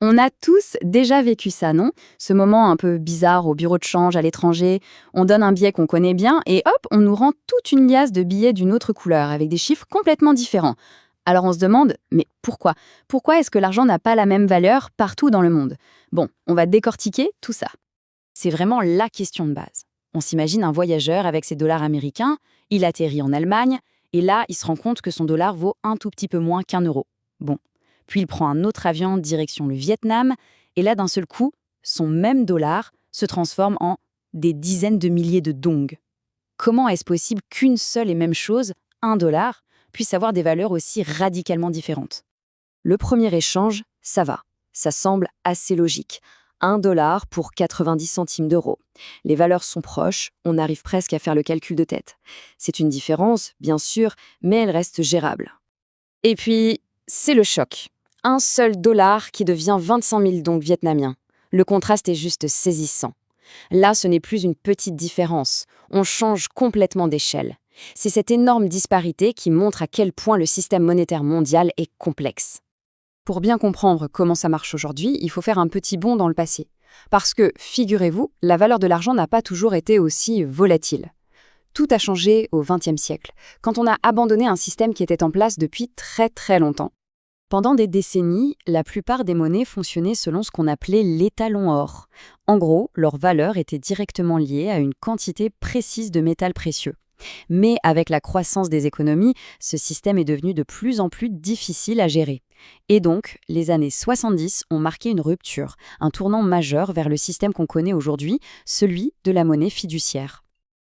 On a tous déjà vécu ça, non? Ce moment un peu bizarre au bureau de change à l'étranger, on donne un billet qu'on connaît bien et hop, on nous rend toute une liasse de billets d'une autre couleur avec des chiffres complètement différents. Alors on se demande, mais pourquoi? Pourquoi est-ce que l'argent n'a pas la même valeur partout dans le monde? Bon, on va décortiquer tout ça. C'est vraiment la question de base. On s'imagine un voyageur avec ses dollars américains, il atterrit en Allemagne, et là, il se rend compte que son dollar vaut un tout petit peu moins qu'1 euro. Bon. Puis il prend un autre avion direction le Vietnam, et là, d'un seul coup, son même dollar se transforme en des dizaines de milliers de dong. Comment est-ce possible qu'une seule et même chose, un dollar, puisse avoir des valeurs aussi radicalement différentes? Le premier échange, ça va. Ça semble assez logique. 1 dollar pour 90 centimes d'euros. Les valeurs sont proches, on arrive presque à faire le calcul de tête. C'est une différence, bien sûr, mais elle reste gérable. Et puis, c'est le choc. Un seul dollar qui devient 25 000 dong vietnamiens. Le contraste est juste saisissant. Là, ce n'est plus une petite différence. On change complètement d'échelle. C'est cette énorme disparité qui montre à quel point le système monétaire mondial est complexe. Pour bien comprendre comment ça marche aujourd'hui, il faut faire un petit bond dans le passé. Parce que, figurez-vous, la valeur de l'argent n'a pas toujours été aussi volatile. Tout a changé au XXe siècle, quand on a abandonné un système qui était en place depuis très très longtemps. Pendant des décennies, la plupart des monnaies fonctionnaient selon ce qu'on appelait l'étalon or. En gros, leur valeur était directement liée à une quantité précise de métal précieux. Mais avec la croissance des économies, ce système est devenu de plus en plus difficile à gérer. Et donc, les années 70 ont marqué une rupture, un tournant majeur vers le système qu'on connaît aujourd'hui, celui de la monnaie fiduciaire.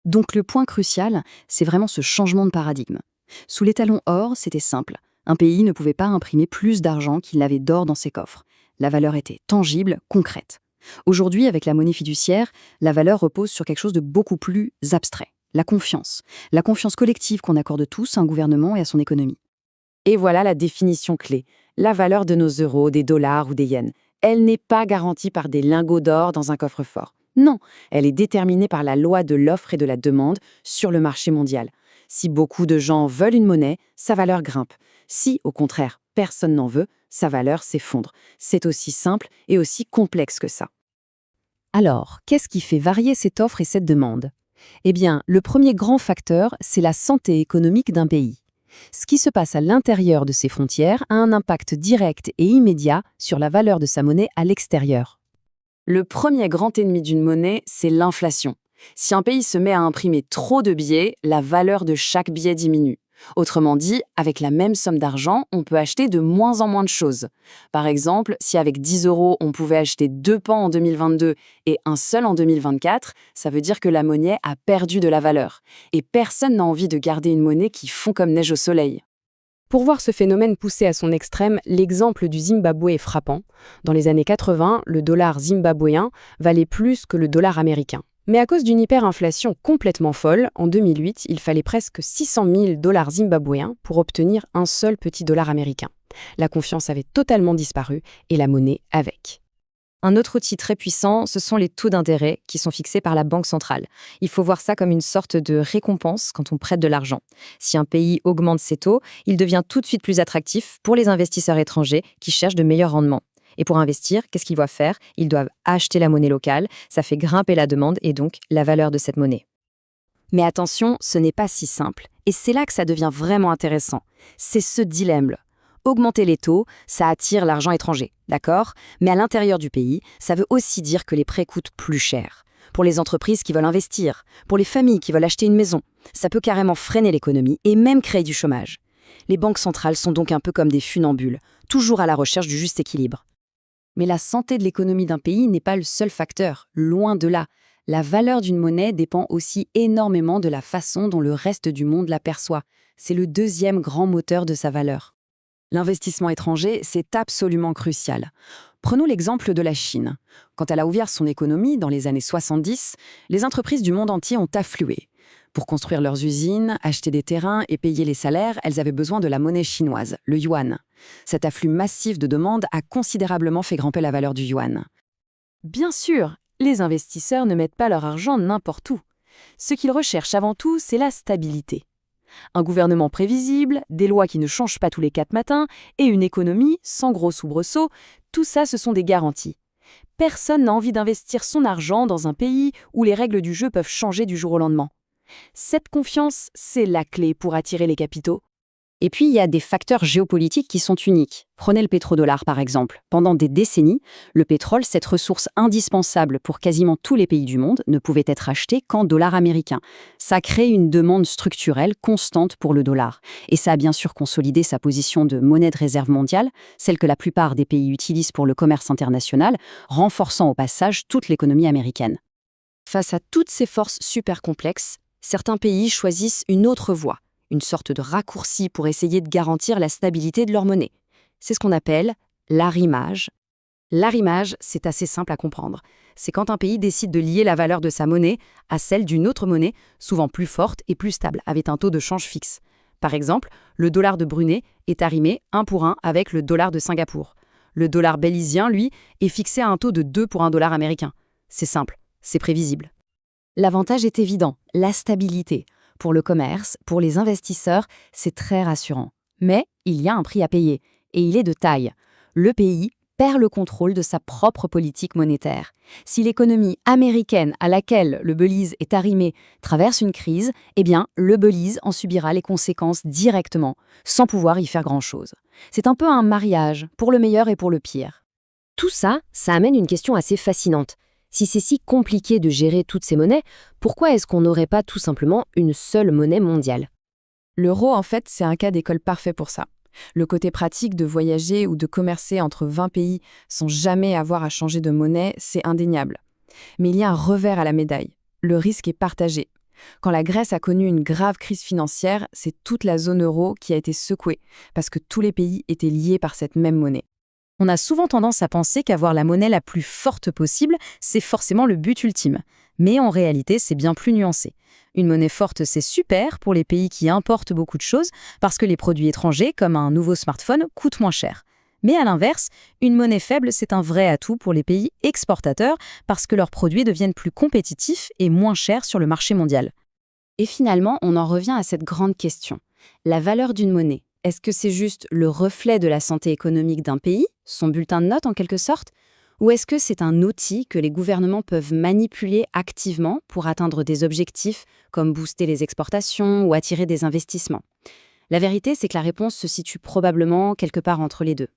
Donc le point crucial, c'est vraiment ce changement de paradigme. Sous l'étalon or, c'était simple. Un pays ne pouvait pas imprimer plus d'argent qu'il n'avait d'or dans ses coffres. La valeur était tangible, concrète. Aujourd'hui, avec la monnaie fiduciaire, la valeur repose sur quelque chose de beaucoup plus abstrait. La confiance. La confiance collective qu'on accorde tous à un gouvernement et à son économie. Et voilà la définition clé. La valeur de nos euros, des dollars ou des yens. Elle n'est pas garantie par des lingots d'or dans un coffre-fort. Non, elle est déterminée par la loi de l'offre et de la demande sur le marché mondial. Si beaucoup de gens veulent une monnaie, sa valeur grimpe. Si, au contraire, personne n'en veut, sa valeur s'effondre. C'est aussi simple et aussi complexe que ça. Alors, qu'est-ce qui fait varier cette offre et cette demande ? Eh bien, le premier grand facteur, c'est la santé économique d'un pays. Ce qui se passe à l'intérieur de ses frontières a un impact direct et immédiat sur la valeur de sa monnaie à l'extérieur. Le premier grand ennemi d'une monnaie, c'est l'inflation. Si un pays se met à imprimer trop de billets, la valeur de chaque billet diminue. Autrement dit, avec la même somme d'argent, on peut acheter de moins en moins de choses. Par exemple, si avec 10 euros, on pouvait acheter 2 pains en 2022 et un seul en 2024, ça veut dire que la monnaie a perdu de la valeur. Et personne n'a envie de garder une monnaie qui fond comme neige au soleil. Pour voir ce phénomène poussé à son extrême, l'exemple du Zimbabwe est frappant. Dans les années 80, le dollar zimbabwéen valait plus que le dollar américain. Mais à cause d'une hyperinflation complètement folle, en 2008, il fallait presque 600 000 dollars zimbabwéens pour obtenir un seul petit dollar américain. La confiance avait totalement disparu et la monnaie avec. Un autre outil très puissant, ce sont les taux d'intérêt qui sont fixés par la Banque centrale. Il faut voir ça comme une sorte de récompense quand on prête de l'argent. Si un pays augmente ses taux, il devient tout de suite plus attractif pour les investisseurs étrangers qui cherchent de meilleurs rendements. Et pour investir, qu'est-ce qu'ils doivent faire? Ils doivent acheter la monnaie locale, ça fait grimper la demande et donc la valeur de cette monnaie. Mais attention, ce n'est pas si simple. Et c'est là que ça devient vraiment intéressant. C'est ce dilemme. Augmenter les taux, ça attire l'argent étranger, d'accord? Mais à l'intérieur du pays, ça veut aussi dire que les prêts coûtent plus cher. Pour les entreprises qui veulent investir, pour les familles qui veulent acheter une maison, ça peut carrément freiner l'économie et même créer du chômage. Les banques centrales sont donc un peu comme des funambules, toujours à la recherche du juste équilibre. Mais la santé de l'économie d'un pays n'est pas le seul facteur, loin de là. La valeur d'une monnaie dépend aussi énormément de la façon dont le reste du monde la perçoit. C'est le deuxième grand moteur de sa valeur. L'investissement étranger, c'est absolument crucial. Prenons l'exemple de la Chine. Quand elle a ouvert son économie dans les années 70, les entreprises du monde entier ont afflué. Pour construire leurs usines, acheter des terrains et payer les salaires, elles avaient besoin de la monnaie chinoise, le yuan. Cet afflux massif de demandes a considérablement fait grimper la valeur du yuan. Bien sûr, les investisseurs ne mettent pas leur argent n'importe où. Ce qu'ils recherchent avant tout, c'est la stabilité. Un gouvernement prévisible, des lois qui ne changent pas tous les 4 matins et une économie sans gros soubresauts, Tout ça, ce sont des garanties. Personne n'a envie d'investir son argent dans un pays où les règles du jeu peuvent changer du jour au lendemain. Cette confiance, c'est la clé pour attirer les capitaux. Et puis, il y a des facteurs géopolitiques qui sont uniques. Prenez le pétrodollar, par exemple. Pendant des décennies, le pétrole, cette ressource indispensable pour quasiment tous les pays du monde, ne pouvait être acheté qu'en dollars américains. Ça crée une demande structurelle constante pour le dollar. Et ça a bien sûr consolidé sa position de monnaie de réserve mondiale, celle que la plupart des pays utilisent pour le commerce international, renforçant au passage toute l'économie américaine. Face à toutes ces forces super complexes, certains pays choisissent une autre voie, une sorte de raccourci pour essayer de garantir la stabilité de leur monnaie. C'est ce qu'on appelle l'arrimage. L'arrimage, c'est assez simple à comprendre. C'est quand un pays décide de lier la valeur de sa monnaie à celle d'une autre monnaie, souvent plus forte et plus stable, avec un taux de change fixe. Par exemple, le dollar de Brunei est arrimé 1 pour 1 avec le dollar de Singapour. Le dollar bélizien, lui, est fixé à un taux de 2 pour 1 dollar américain. C'est simple, c'est prévisible. L'avantage est évident, la stabilité. Pour le commerce, pour les investisseurs, c'est très rassurant. Mais il y a un prix à payer, et il est de taille. Le pays perd le contrôle de sa propre politique monétaire. Si l'économie américaine à laquelle le Belize est arrimé traverse une crise, eh bien, le Belize en subira les conséquences directement, sans pouvoir y faire grand-chose. C'est un peu un mariage, pour le meilleur et pour le pire. Tout ça, ça amène une question assez fascinante. Si c'est si compliqué de gérer toutes ces monnaies, pourquoi est-ce qu'on n'aurait pas tout simplement une seule monnaie mondiale? L'euro, en fait, c'est un cas d'école parfait pour ça. Le côté pratique de voyager ou de commercer entre 20 pays sans jamais avoir à changer de monnaie, c'est indéniable. Mais il y a un revers à la médaille. Le risque est partagé. Quand la Grèce a connu une grave crise financière, c'est toute la zone euro qui a été secouée, parce que tous les pays étaient liés par cette même monnaie. On a souvent tendance à penser qu'avoir la monnaie la plus forte possible, c'est forcément le but ultime. Mais en réalité, c'est bien plus nuancé. Une monnaie forte, c'est super pour les pays qui importent beaucoup de choses, parce que les produits étrangers, comme un nouveau smartphone, coûtent moins cher. Mais à l'inverse, une monnaie faible, c'est un vrai atout pour les pays exportateurs, parce que leurs produits deviennent plus compétitifs et moins chers sur le marché mondial. Et finalement, on en revient à cette grande question. La valeur d'une monnaie, est-ce que c'est juste le reflet de la santé économique d'un pays, son bulletin de notes en quelque sorte, ou est-ce que c'est un outil que les gouvernements peuvent manipuler activement pour atteindre des objectifs comme booster les exportations ou attirer des investissements? La vérité, c'est que la réponse se situe probablement quelque part entre les deux.